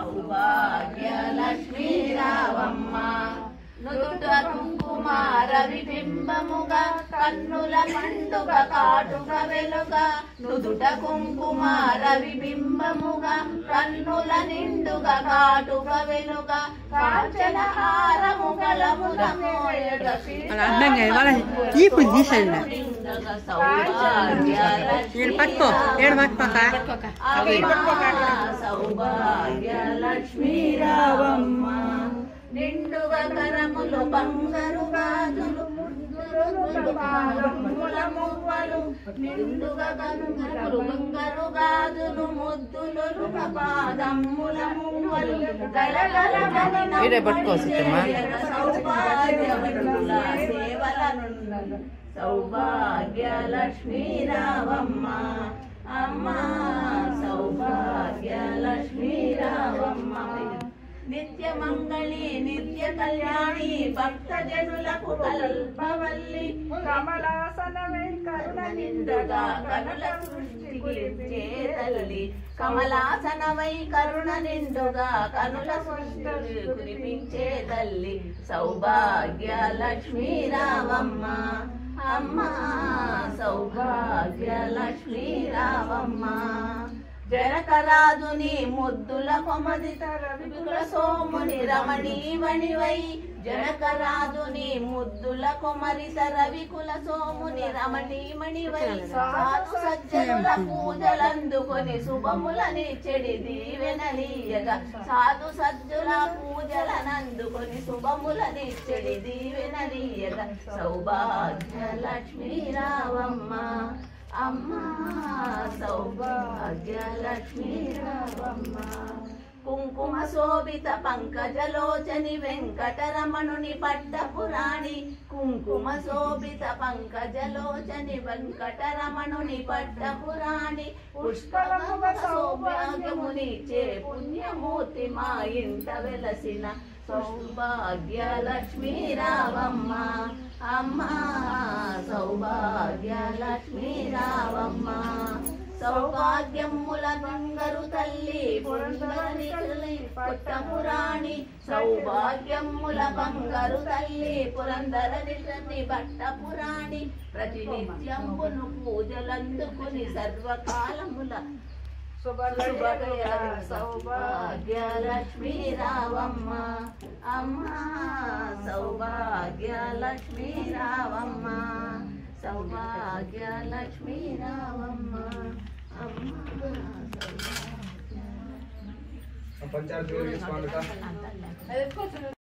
సౌభాగ్య లక్ష్మీ రావమ్మ నుదుట కుంకుమార విబింబముగా కన్నుల పండుగ కాటుక వెలుగ నుదుట కుంకుమార విబింబముగా కన్నుల నిండుగా కాటుక వెలుగ కాంచన హారము గళముల మోయగ సౌభాగ్య లక్ష్మీ రావమ్మ నిండుగా కరములు బంగారు గాజులు మువ్వలు నిండుగా కనుగరు బంగారు గాజులు ముద్దులు పాదమ్ముల మువ్వలు గలగల సౌభాగ్యవతుల సేవలనున్నది సౌభాగ్య లక్ష్మీ రావమ్మ అమ్మ సౌభాగ్య లక్ష్మీ రావమ్మ నిత్య మంగళి నిత్య కళ్యాణి భక్త జనులకు కల్పవల్లి కమలాసనమై కరుణ నిండుగా కనుల సృష్టించే తల్లి కమలాసనమై కరుణ నిండుగా కనుల సృష్టి కురిపించే తల్లి సౌభాగ్య లక్ష్మీ రావమ్మ అమ్మ సౌభాగ్య లక్ష్మీ రావమ్మ జనకరాజుని ముద్దుల కొమదితర విపుల సోముని రమణీమణివై జనకరాజుని ముద్దుల కొమరితర వికుల సోముని రమణీమణివై సాధు సజ్జనుల పూజలందుకొని శుభములని చెడి దీవెనలీయగా సాధు సజ్జుల పూజలనందుకొని శుభములని చెడి దీవెనలీయగా సౌభాగ్య లక్ష్మీ రావమ్మ అమ్మ సౌభాగ్య లక్ష్మీ రావమ్మ కుంకుమ శోభిత పంకజలోచని వెంకటరమణుని పట్టపురాణి కుంకుమ శోభిత పంకజలోచని వెంకటరమణుని పట్టపురాణి పుష్పరముగ సౌభాగ్యమునిచ్చే పుణ్యమూర్తి మా ఇంట వెలసిన సౌభాగ్య లక్ష్మీ రావమ్మ అమ్మ సౌభాగ్య లక్ష్మీ రావమ్మ సౌభాగ్యముల బంగారు తల్లి పురంధరి పట్టపురాణి సౌభాగ్యముల బంగారు తల్లి పురంధరి పట్టపురాణి ప్రతినిత్యంబును పూజలందుకుని సర్వకాలముల సౌభాగ్య లక్ష్మీ రావమ్మ అమ్మ సౌభాగ్య లక్ష్మీ రావమ్మ సౌభాగ్య లక్ష్మీ రావమ్మ అమ్మ పంచాయతీ